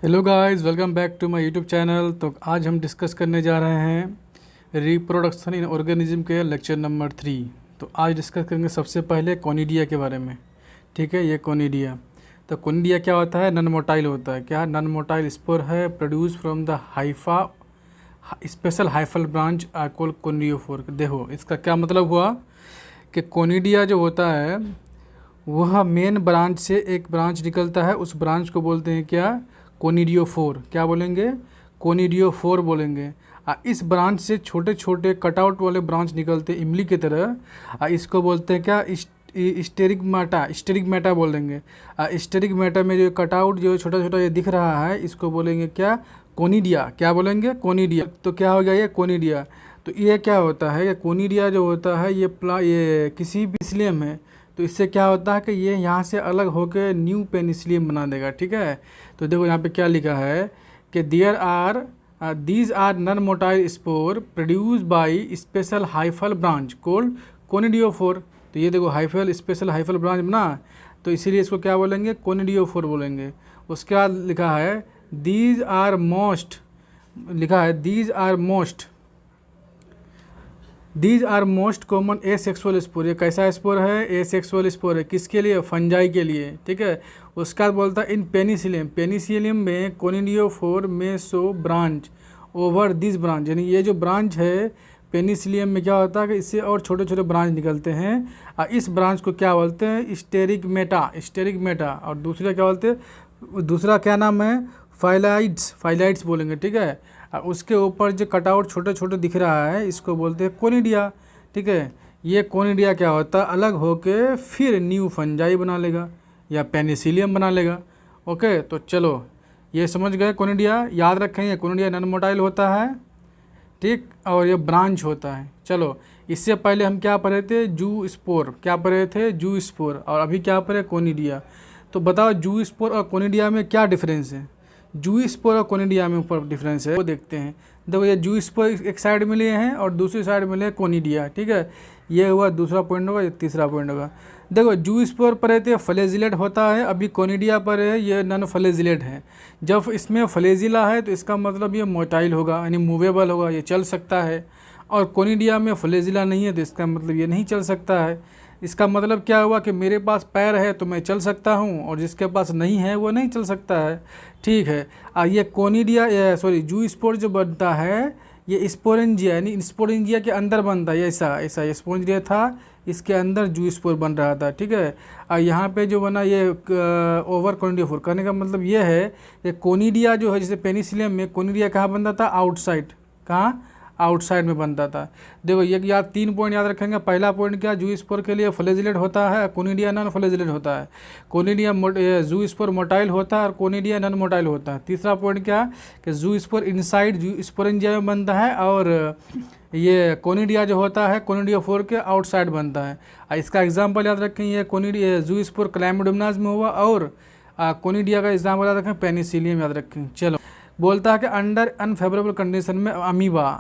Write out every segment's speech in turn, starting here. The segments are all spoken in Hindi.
Hello guys, welcome back to my YouTube channel. तो आज हम डिस्कस करने जा रहे हैं रिप्रोडक्शन इन ऑर्गेनिज्म के लेक्चर नंबर 3। तो आज डिस्कस करेंगे सबसे पहले कोनिडिया के बारे में। ठीक है, ये कोनिडिया। तो कोनिडिया क्या होता है? नॉन मोटाइल होता है। क्या? नॉन मोटाइल स्पोर है, produce from the hypha special hyphal branch are called conidiophore. देखो इसका क्या मतलब हुआ कि कोनिडिया जो होता है वह मेन ब्रांच से एक ब्रांच निकलता है, उस ब्रांच को बोलते हैं क्या? कोनिडियोफोर। क्या बोलेंगे? कोनिडियोफोर बोलेंगे। इस ब्रांच से छोटे छोटे कटआउट वाले ब्रांच निकलते इमली की तरह। इसको बोलते हैं क्या? स्टेरिगमाटा। स्टेरिगमाटा बोलेंगे। स्टेरिगमाटा में जो कटआउट जो छोटा छोटा ये दिख रहा है, इसको बोलेंगे क्या? कोनिडिया। क्या बोलेंगे? कोनिडिया। तो क्या हो गया ये? कोनिडिया। तो ये क्या होता है? ये कोनिडिया जो होता है ये किसी भी पेनिसिलियम है, तो इससे क्या होता है कि ये यहाँ से अलग होकर न्यू पेनिसिलियम बना देगा। ठीक है, तो देखो यहाँ पे क्या लिखा है कि these are non motile spore produce by special hyphal branch called conidiophore. तो ये देखो स्पेशल हाइफल ब्रांच बना, तो इसीलिए इसको क्या बोलेंगे? कोनिडियोफोर बोलेंगे। उसके बाद लिखा है these are most common asexual spore. ये कैसा स्पोर है? एसेक्सुअल स्पोर है। किसके लिए? फंजाई के लिए। ठीक है, उसका बोलता है इन पेनिसिलियम में कोनिडियोफोर में सो ब्रांच ओवर दिस ब्रांच। यानी ये जो ब्रांच है पेनिसिलियम में क्या होता है कि इससे और छोटे छोटे ब्रांच निकलते हैं, और इस ब्रांच को क्या बोलते हैं? स्टेरिगमेटा। और दूसरा क्या बोलते हैं? दूसरा क्या नाम है? फाइलाइड्स बोलेंगे। ठीक है, और उसके ऊपर जो कटआउट छोटे छोटे दिख रहा है, इसको बोलते हैं कोनिडिया। ठीक है, ये कोनिडिया क्या होता है? अलग होके फिर न्यू फंजाई बना लेगा या पेनिसिलियम बना लेगा। ओके, तो चलो ये समझ गए कोनिडिया। याद रखें ये कोनिडिया नॉन मोटाइल होता है, ठीक, और ये ब्रांच होता है। चलो, इससे पहले हम क्या पढ़े थे? जू स्पोर। क्या पढ़े थे? जू स्पोर। और अभी क्या पढ़े? कोनिडिया। तो बताओ जू स्पोर और कोनिडिया में क्या डिफरेंस है? जू स्पोर और कोनिडिया में ऊपर डिफरेंस है, वो देखते हैं। देखो ये जू स्पोर एक साइड में लिए हैं और दूसरी साइड में लिए कोनिडिया। ठीक है, ये हुआ दूसरा पॉइंट होगा, ये तीसरा पॉइंट होगा। देखो जू स्पोर पर रहते फ्लेजिलेट होता है, अभी कोनिडिया पर है ये नॉन फ्लेजिलेट है। जब इसमें फ्लेजिला है तो इसका मतलब ये मोटाइल होगा, यानी मूवेबल होगा, ये चल सकता है। और कोनिडिया में फ्लेजिला नहीं है तो इसका मतलब ये नहीं चल सकता है। इसका मतलब क्या हुआ कि मेरे पास पैर है तो मैं चल सकता हूँ, और जिसके पास नहीं है वो नहीं चल सकता है। ठीक है, ये कोनिडिया जू स्पोर जो बनता है ये स्पोरेंजिया, यानी स्पोरेंजिया के अंदर बनता है। ऐसा स्पोरेंजिया था, इसके अंदर जू स्पोर बन रहा था। ठीक है, और यहाँ पे जो बना ये ओवर कोनिडियोफोर। कहने का मतलब ये है कि कोनिडिया जो है, जैसे पेनिसिलियम में कोनिडिया कहाँ बनता था? आउटसाइड। कहाँ? आउटसाइड में बनता था। देखो ये याद 3 पॉइंट याद रखेंगे। पहला पॉइंट क्या? जू स्पोर के लिए फ्लेजिलेट होता है, कोनिडिया नॉन फ्लेजिलेट होता है। जू स्पोर मोटाइल होता है और कोनिडिया नॉन मोटाइल होता है। तीसरा पॉइंट क्या? कि जू स्पोर इनसाइड जू स्पोरेंजिया में बनता है, और ये कोनिडिया जो होता है कोनिडियोफोर के आउटसाइड बनता है। इसका एग्जाम्पल याद रखें, ये जू स्पोर क्लाइमोडोमोनास में हुआ, और कोनिडिया का एग्जाम्पल याद रखें पेनिसिलियम याद रखें। चलो, बोलता है कि अंडर अनफेवरेबल कंडीशन में अमीबा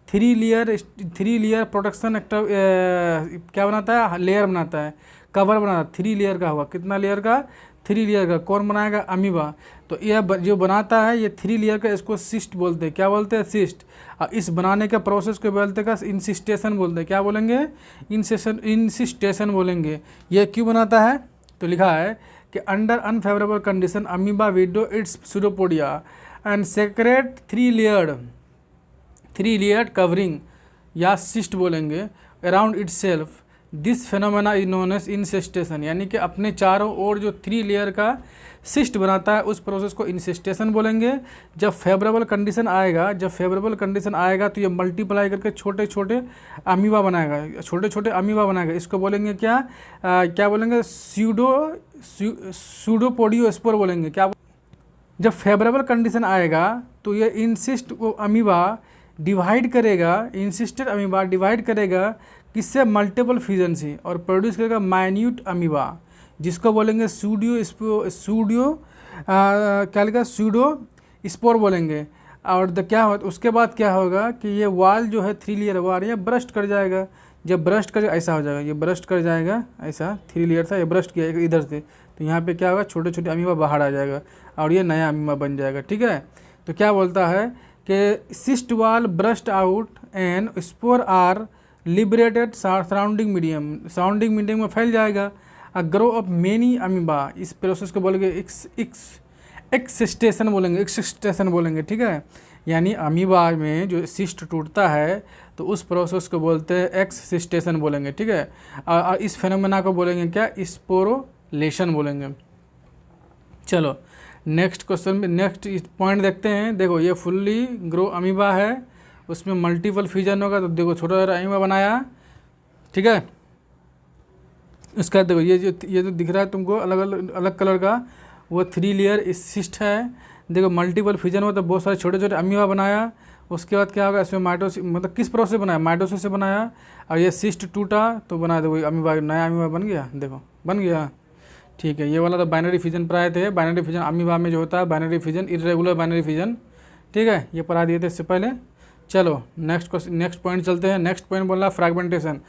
3 लेयर प्रोटेक्शन क्या बनाता है? लेयर बनाता है, कवर बनाता है। 3 लेयर का हुआ। कितना लेयर का? 3 लेयर का। कौन बनाएगा? अमीबा। तो यह जो बनाता है ये 3 लेयर का, इसको सिस्ट बोलते हैं। क्या बोलते हैं? सिस्ट। और इस बनाने के प्रोसेस को बोलते हैं इंसिस्टेशन बोलते हैं। क्या बोलेंगे? इंसिस्टेशन बोलेंगे। ये क्यों बनाता है? तो लिखा है कि under unfavourable condition amoeba withdraw its pseudopodia and secrete 3 layered covering या सिस्ट बोलेंगे around its self. This phenomena is known as encystation. यानी कि अपने चारों ओर जो 3 लेयर का सिस्ट बनाता है उस प्रोसेस को इंसिस्टेशन बोलेंगे। जब फेवरेबल कंडीशन आएगा तो ये मल्टीप्लाई करके छोटे छोटे अमीबा बनाएगा। इसको बोलेंगे क्या? क्या बोलेंगे? सूडोपोडियोस्पोर बोलेंगे। क्या? जब फेवरेबल कंडीशन आएगा तो ये इंसिस्टेड अमीबा डिवाइड करेगा किससे? मल्टीपल फ्यूजन से, और प्रोड्यूस करेगा माइन्यूट अमीबा, जिसको बोलेंगे क्या लिखा? सूडो स्पोर बोलेंगे। और क्या हो उसके बाद क्या होगा कि ये वाल जो है 3 लेयर वाल ये ब्रस्ट कर जाएगा। जब ब्रस्ट कर ऐसा हो जाएगा, ये ब्रस्ट कर जाएगा, ऐसा 3 लेयर था, ये ब्रस्ट किया इधर से, तो यहाँ पे क्या होगा, छोटे छोटे अमीबा बाहर आ जाएगा और ये नया अमीबा बन जाएगा। ठीक है, तो क्या बोलता है कि cyst wall burst out and spore are liberated surrounding medium में फैल जाएगा। A grow of many amoeba, इस प्रोसेस को बोलेंगे एक्सिस्टेशन बोलेंगे। ठीक है, यानी अमीबा में जो सिस्ट टूटता है तो उस प्रोसेस को बोलते हैं एक्सिस्टेशन बोलेंगे। ठीक है, और इस फेनोमेना को बोलेंगे क्या, स्पोरोलेशन बोलेंगे। चलो नेक्स्ट क्वेश्चन में नेक्स्ट पॉइंट देखते हैं। देखो ये फुल्ली ग्रो अमीबा है, उसमें मल्टीपल फ्यूजन होगा, तो देखो छोटा छोटा अमीबा बनाया। ठीक है, इसका देखो ये जो दिख रहा है तुमको अलग कलर का, वो 3 लेयर सिस्ट है। देखो मल्टीपल फ्यूजन हो तो बहुत सारे छोटे छोटे अमीबा बनाया। उसके बाद क्या होगा, इसमें माइटोसिस, मतलब किस प्रोसेस से बनाया, माइटोसिस से बनाया, और ये सिस्ट टूटा तो बना दो अमीबा, नया अमीबा बन गया। देखो बन गया। ठीक है, ये वाला तो बाइनरी फ्यूजन पढ़ाए थे। बाइनरी फ्यूजन अमीबा में जो होता है, binary fusion, irregular binary fusion. ठीक है, ये पढ़ा दिए थे इससे पहले। चलो नेक्स्ट पॉइंट चलते हैं। नेक्स्ट पॉइंट बोल रहा है फ्रैगमेंटेशन।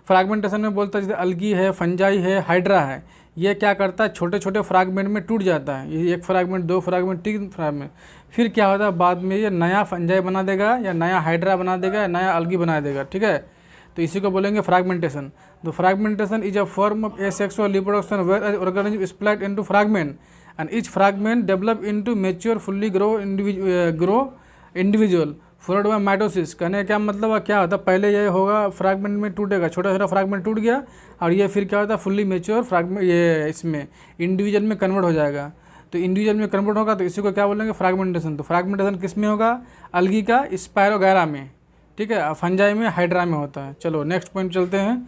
फ्रैगमेंटेशन में बोलता है जैसे अलगी है, फंजाई है, हाइड्रा है, ये क्या करता है, छोटे छोटे फ्रैगमेंट में टूट जाता है। ये 1 फ्रैगमेंट, 2 फ्रैगमेंट, 3 फ्रैगमेंट, फिर क्या होता है बाद में ये नया फंजाई बना देगा, या नया हाइड्रा बना देगा, या नया अलगी बना देगा। ठीक है, तो इसी को बोलेंगे फ्रैगमेंटेशन। तो fragmentation is a form of asexual reproduction where organism split into fragment and each fragment develop into mature fully grow individual followed by mitosis. कहने का क्या मतलब है, क्या होता है, पहले ये होगा फ्रैगमेंट में टूटेगा, छोटा छोटा फ्रैगमेंट टूट गया, और ये फिर क्या होता है, फुल्ली मैच्योर फ्रैगमेंट, ये इसमें इंडिविजुअल में कन्वर्ट हो जाएगा। तो इंडिविजुअल में कन्वर्ट होगा तो इसी को क्या बोलेंगे, फ्रैगमेंटेशन। तो फ्रैगमेंटेशन किस में होगा, अलगी का स्पायरोगैरा में। ठीक है, फंजाई में, हाइड्रा में होता है। चलो नेक्स्ट पॉइंट चलते हैं।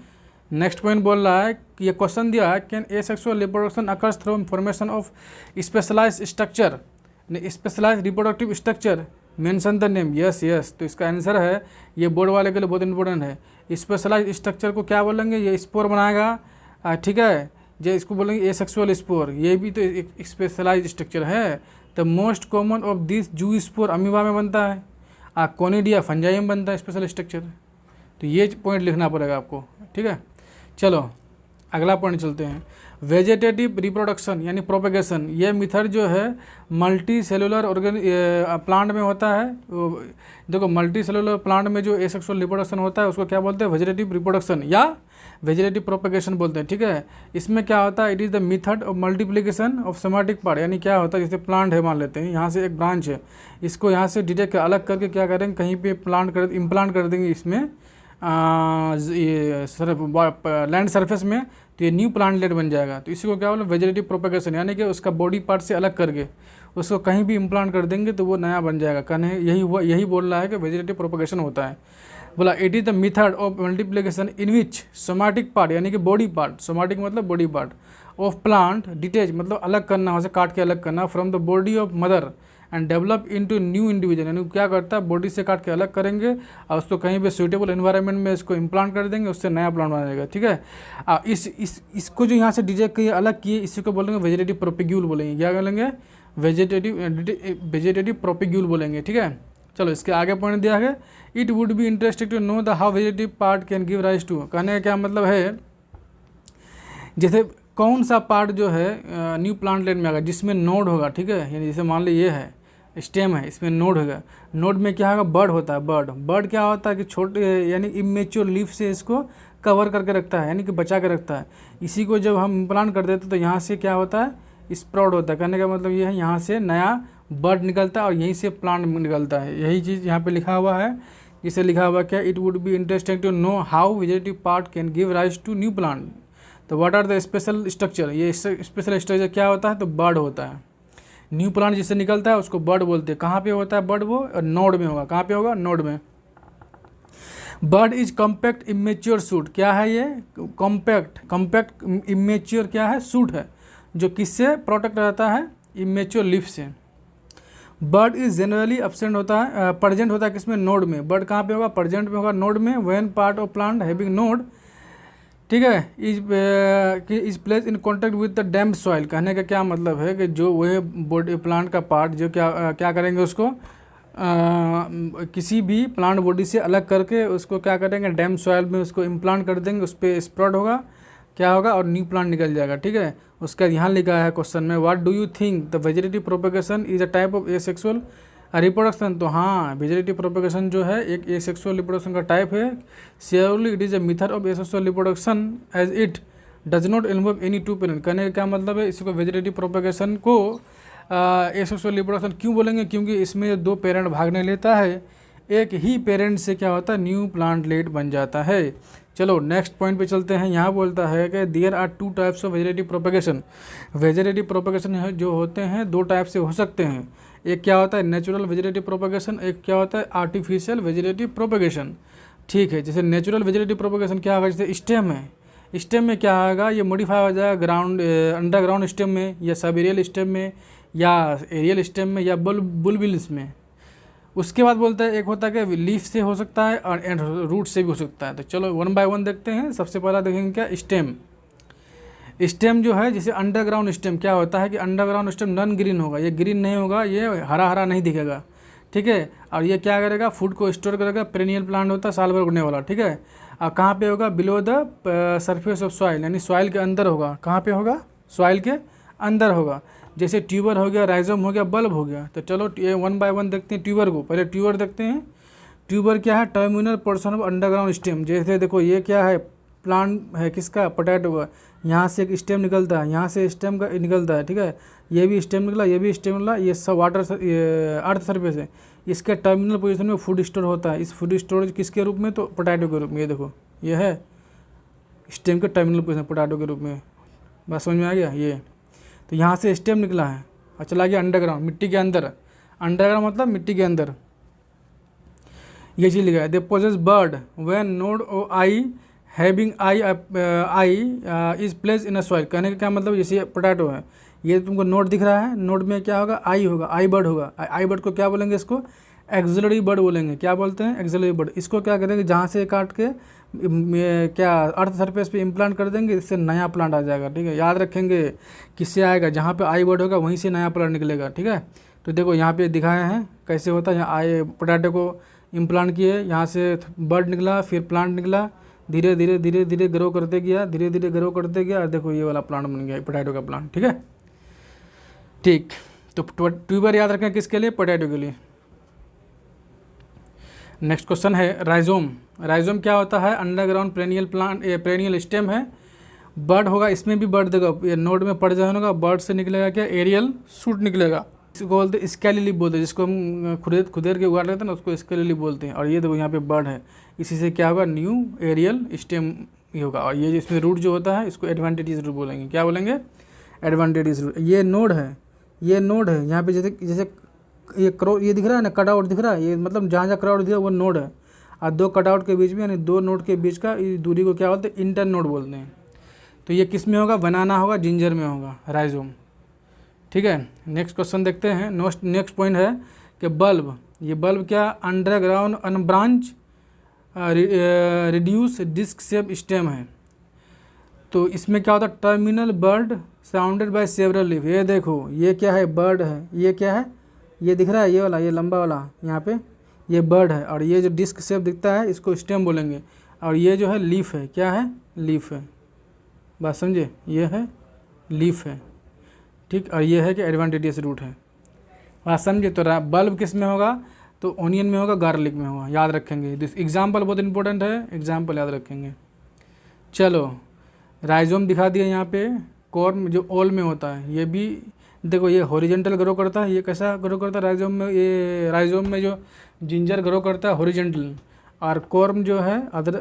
नेक्स्ट पॉइंट बोल रहा है कि ये क्वेश्चन दिया है, can asexual reproduction occurs through formation of specialised structure, specialised reproductive structure, mention the name. Yes, तो इसका आंसर है, ये बोर्ड वाले के लिए बहुत इंपॉर्टेंट है। स्पेशलाइज्ड स्ट्रक्चर को क्या बोलेंगे, ये स्पोर बनाएगा। ठीक है, जो इसको बोलेंगे एसेक्सुअल स्पोर, ये भी तो एक स्पेशलाइज्ड स्ट्रक्चर है। The most common of this जू स्पोर अमीबा में बनता है, कोनिडिया फंजाई में बनता है स्पेशल स्ट्रक्चर। तो ये पॉइंट लिखना पड़ेगा आपको। ठीक है, चलो अगला पॉइंट चलते हैं। वेजिटेटिव रिप्रोडक्शन यानी प्रोपेगेशन, ये मेथड जो है मल्टी सेलुलर प्लांट में होता है। देखो मल्टी सेलुलर प्लांट में जो एसेक्सुअल रिप्रोडक्शन होता है उसको क्या बोलते हैं, वेजिटेटिव रिप्रोडक्शन या वेजिटेटिव प्रोपेगेशन बोलते हैं। ठीक है, इसमें क्या होता है, it is the method of multiplication of somatic part. यानी क्या होता है, जैसे प्लांट है मान लेते हैं, यहाँ से एक ब्रांच है, इसको यहाँ से डिटेक्ट अलग करके क्या करेंगे, कहीं पे इम्प्लांट कर देंगे इसमें लैंड सरफेस में, तो ये न्यू प्लांटलेट बन जाएगा। तो इसी को क्या बोले, वेजिटेटिव प्रोपेगेशन, यानी कि उसका बॉडी पार्ट से अलग करके उसको कहीं भी इम्प्लांट कर देंगे तो वो नया बन जाएगा। कहने यही बोल रहा है कि वेजिटेटिव प्रोपेगेशन होता है। बोला it is the method of multiplication in which somatic part यानी कि बॉडी पार्ट, सोमैटिक मतलब body part of plant detach मतलब अलग करना, वहाँ से काट के अलग करना, from the body of mother and develop into new individual. यानी क्या करता है, बॉडी से काट के अलग करेंगे और उसको कहीं पे सूटेबल एनवायरनमेंट में इसको इम्प्लांट कर देंगे, उससे नया प्लांट बना जाएगा। ठीक है, इसको जो यहाँ से डिटेक्ट किए अलग किए, इसी को बोलेंगे वेजिटेटिव प्रोपेग्यूल बोलेंगे। क्या बोलेंगे, वेजिटेटिव प्रोपेग्यूल बोलेंगे। ठीक है, चलो इसके आगे पॉइंट दिया है, it would be interesting to know the how vegetative part can give rise to. कहने का क्या मतलब है, जैसे कौन सा पार्ट जो है न्यू प्लांटलेट में आएगा जिसमें नोड होगा। ठीक है, यानी जैसे मान लो ये है स्टेम है, इसमें नोड होगा, नोड में क्या होगा, बर्ड होता है। बर्ड क्या होता है कि छोटे यानी इमेच्योर लीफ से इसको कवर करके रखता है, यानी कि बचा के रखता है। इसी को जब हम इम्प्लांट कर देते तो यहाँ से क्या होता है, स्प्राउट होता है। कहने का मतलब ये है, यहाँ से नया बर्ड निकलता है और यहीं से प्लांट निकलता है। यही चीज़ यहाँ पे लिखा हुआ है, जिसे लिखा हुआ क्या, it would be interesting to know how vegetative part can give rise to new plant. तो what are the special structure, ये स्पेशल स्ट्रक्चर क्या होता है, तो बर्ड होता है। न्यू प्लांट जिससे निकलता है उसको बर्ड बोलते हैं। कहाँ पे होता है बर्ड, वो नोड में होगा। कहाँ पे होगा, नोड में। Bird is compact immature suit, क्या है ये, कॉम्पैक्ट इमेच्योर क्या है, सूट है, जो किससे प्रोटेक्ट रहता है, इमेच्योर लीफ से। बर्ड इज जनरली एब्सेंट होता है, प्रेजेंट होता है किसमें, नोड में। बर्ड कहाँ पे होगा, प्रेजेंट में होगा, नोड में। When part of plant having node, ठीक है, is place in contact with the damp soil. कहने का क्या मतलब है कि जो वह बॉडी प्लांट का पार्ट जो क्या करेंगे, उसको किसी भी प्लांट बॉडी से अलग करके उसको क्या करेंगे, डैम सॉइल में उसको इम्प्लांट कर देंगे, उस पर स्प्रेड होगा, क्या होगा, और न्यू प्लांट निकल जाएगा। ठीक है, उसका यहाँ लिखा है क्वेश्चन में, what do you think the vegetative propagation is a type of asexual reproduction. तो हाँ, वेजिटेटिव प्रोपेगेशन जो है एक एसेक्सुअल रिप्रोडक्शन का टाइप है। Surely it is a method of asexual reproduction as it does not involve any two parent. कहने का क्या मतलब है, इसको वेजिटेटिव प्रोपेगेशन को एसेक्सुअल रिप्रोडक्शन क्यों बोलेंगे, क्योंकि इसमें दो पेरेंट भाग नहीं लेता है, एक ही पेरेंट से क्या होता है, न्यू प्लांटलेट बन जाता है। चलो नेक्स्ट पॉइंट पे चलते हैं। यहाँ बोलता है कि there are two types of vegetative propagation. Vegetative propagation जो होते हैं दो टाइप से हो सकते हैं। एक क्या होता है नेचुरल वेजिटेटिव प्रोपेगेशन, एक क्या होता है आर्टिफिशियल वेजिटेटिव प्रोपेगेशन। ठीक है, जैसे नेचुरल वेजिटेटिव प्रोपेगेशन क्या होगा, जैसे स्टेम है, स्टेम में क्या होगा, ये मॉडिफाई हो जाएगा ग्राउंड अंडरग्राउंड स्टेम में, या सब एरियल स्टेम में, या एरियल स्टेम में, या बुलबिल्स में। उसके बाद बोलता है एक होता है कि लीफ से हो सकता है और एंड रूट से भी हो सकता है। तो चलो वन बाय वन देखते हैं। सबसे पहला देखेंगे क्या, स्टेम। स्टेम जो है जैसे अंडरग्राउंड स्टेम क्या होता है कि अंडरग्राउंड स्टेम नॉन ग्रीन होगा, ये ग्रीन नहीं होगा, ये हरा हरा नहीं दिखेगा। ठीक है, और ये क्या करेगा, फूड को स्टोर करेगा, पेरेनियल प्लांट होता है, साल भर उगने वाला। ठीक है, और कहाँ पे होगा, below the surface of soil, यानी सॉइल के अंदर होगा। कहाँ पे होगा, सॉइल के अंदर होगा। जैसे ट्यूबर हो गया, राइजोम हो गया, बल्ब हो गया। तो चलो ये वन बाय वन देखते हैं ट्यूबर को। पहले ट्यूबर देखते हैं। ट्यूबर क्या है, terminal portion of underground stem. जैसे देखो ये क्या है, प्लांट है किसका, पोटैटो का। यहाँ से एक स्टेम निकलता है, यहाँ से स्टेम का निकलता है। ठीक है, ये भी स्टेम निकला, ये भी स्टेम निकला, ये सब वाटर अर्थ सरफेस है। इसके टर्मिनल पोजीशन में फूड स्टोर होता है। इस फूड स्टोरेज किसके रूप में, तो पोटैटो के रूप में। ये देखो ये है स्टेम के टर्मिनल पोजीशन पोटैटो के रूप में। बस समझ में आ गया ये। तो यहाँ से स्टेम निकला है और चला गया अंडरग्राउंड, मिट्टी के अंदर। अंडरग्राउंड मतलब मिट्टी के अंदर। ये चीज़ लिखा है, they possess bud when node o eye having eye is place in a soil. कहने का क्या मतलब, जैसे पोटैटो है, ये तुमको नोड दिख रहा है, नोड में क्या होगा, आई होगा, आई बर्ड होगा। आई बर्ड को क्या बोलेंगे, इसको एक्सिलरी बर्ड बोलेंगे। क्या बोलते हैं, एक्सिलरी बर्ड। इसको क्या करेंगे, जहाँ से काट के क्या अर्थ सरफेस पे इम्प्लांट कर देंगे, इससे नया प्लांट आ जाएगा। ठीक है, याद रखेंगे किससे आएगा, जहाँ पे आई बर्ड होगा वहीं से नया प्लांट निकलेगा। ठीक है, तो देखो यहाँ पे दिखाए हैं कैसे होता है। यहाँ आई पोटैटो को इम्प्लांट किए, यहाँ से बर्ड निकला, फिर प्लांट निकला, धीरे धीरे धीरे धीरे ग्रो करते गया, धीरे धीरे ग्रो करते गया, और देखो ये वाला प्लांट बन गया, पोटैटो का प्लांट। ठीक है, ठीक। तो ट्यूबर याद रखें किसके लिए, पोटैटो के लिए। नेक्स्ट क्वेश्चन है राइजोम। राइजोम क्या होता है, underground perennial plant, perennial stem है। बर्ड होगा, इसमें भी बर्ड देगा, ये नोड में पड़ जाएगा, बर्ड से निकलेगा क्या, एरियल शूट निकलेगा। इसको बोलते हैं स्केली लीफ बोलते हैं, जिसको हम खुदेर के उगाड़ लेते हैं ना, उसको स्केली लीफ बोलते हैं। और ये देखो यहाँ पे बर्ड है, इसी से क्या होगा, न्यू एरियल स्टेम ही होगा। और ये इसमें रूट जो होता है इसको एडवांटेजेस रूट बोलेंगे। क्या बोलेंगे, एडवांटेजेस रूट। ये नोड है, ये नोड है यहाँ पे, जैसे जैसे ये ये दिख रहा है ना, कटआउट दिख रहा है, ये मतलब जहाँ जहाँ कटआउट दिख रहा है वो नोड है। और दो कटआउट के बीच में, यानी दो नोड के बीच का दूरी को क्या बोलते हैं, इंटर नोड बोलते हैं। तो ये किस में होगा, बनाना होगा, जिंजर में होगा, राइजोम। ठीक है, नेक्स्ट क्वेश्चन देखते हैं। नेक्स्ट पॉइंट है कि बल्ब। ये बल्ब क्या, underground unbranched reduced disc shape stem है। तो इसमें क्या होता है, terminal bud surrounded by several leaf. ये देखो ये क्या है, बर्ड है, ये क्या है, ये दिख रहा है, ये वाला, ये लंबा वाला यहाँ पे, ये बर्ड है। और ये जो डिस्क शेप दिखता है इसको स्टेम बोलेंगे। और ये जो है लीफ है, क्या है, लीफ है। बात समझे, ये है लीफ है। ठीक, और ये है कि एडवांटेजियस रूट है। बात समझे। तो बल्ब किस में होगा, तो ऑनियन में होगा, गार्लिक में होगा। याद रखेंगे, दिस एग्जाम्पल बहुत इंपॉर्टेंट है, एग्जाम्पल याद रखेंगे। चलो राइजोम दिखा दिया यहाँ पे। कॉर्म जो ऑल में होता है, ये भी देखो, ये हॉरिजेंटल ग्रो करता है। ये कैसा ग्रो करता है राइजोम में, ये राइजोम में जो जिंजर ग्रो करता है हॉरिजेंटल। और कॉर्म जो है अदर,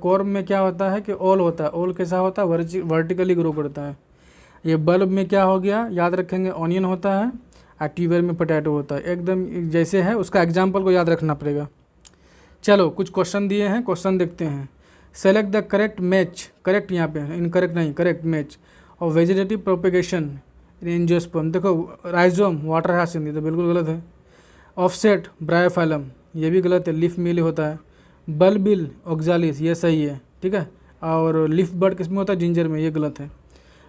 कॉर्म में क्या होता है कि ऑल होता है। ऑल कैसा होता है, वर्टिकली ग्रो करता है। ये बल्ब में क्या हो गया, याद रखेंगे, ऑनियन होता है। और ट्यूबर में पोटैटो होता है। एकदम जैसे है, उसका एग्जाम्पल को याद रखना पड़ेगा। चलो कुछ क्वेश्चन दिए हैं, क्वेश्चन देखते हैं। Select the correct match, correct यहाँ पे इनकरेक्ट नहीं, करेक्ट मैच और वेजिटेटिव प्रोपेगेशन इन एंजियोस्पर्म। देखो राइजोम वाटर हासिंदी तो बिल्कुल गलत है। ऑफसेट ब्रायोफाइलम ये भी गलत है, लीफ मिल होता है। बल्बिल ऑक्जालिस ये सही है, ठीक है। और लीफ बर्ड किस में होता है, जिंजर में, ये गलत है।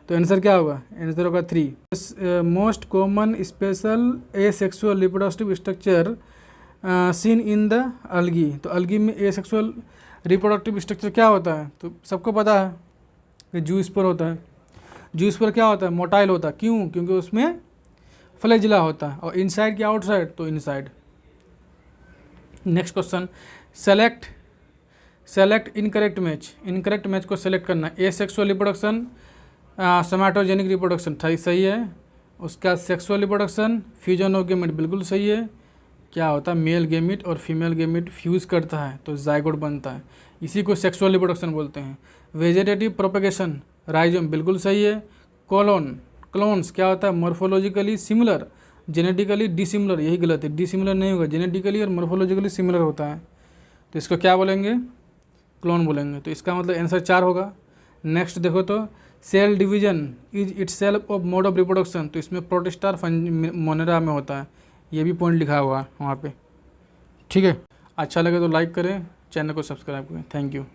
तो आंसर क्या होगा, आंसर होगा 3। Most common special asexual reproductive structure seen in the algae. तो अलगी में एसेक्सुअल रिप्रोडक्टिव स्ट्रक्चर क्या होता है? तो सबको पता है कि जूस्पोर होता है। जूस्पोर क्या होता है? मोटाइल होता है। क्यों? क्योंकि उसमें फ्लैजिला होता है। और इनसाइड क्या आउटसाइड? तो inside. Next question, select incorrect match. Incorrect match को सेलेक्ट करना। एसेक्सुअल रिप्रोडक्शन, सोमैटोजेनिक रिप्रोडक्शन सही है। उसका sexual reproduction, fusion of gamete बिल्कुल सही है। क्या होता है? मेल गेमिट और फीमेल गेमिट फ्यूज करता है तो जाइगोट बनता है, इसी को सेक्सुअल रिप्रोडक्शन बोलते हैं। वेजिटेटिव प्रोपेगेशन, राइजोम बिल्कुल सही है। क्लोन्स क्या होता है? मॉर्फोलॉजिकली सिमिलर, जेनेटिकली डिसिमिलर, यही गलत है। डिसिमिलर नहीं होगा, जेनेटिकली और मॉर्फोलॉजिकली सिमिलर होता है, तो इसको क्या बोलेंगे? क्लोन बोलेंगे। तो इसका मतलब आंसर 4 होगा। नेक्स्ट देखो तो cell division is itself of mode of reproduction, तो इसमें प्रोटिस्टा मोनेरा में होता है, ये भी पॉइंट लिखा हुआ है वहाँ पे। ठीक है, अच्छा लगे तो लाइक करें, चैनल को सब्सक्राइब करें। Thank you.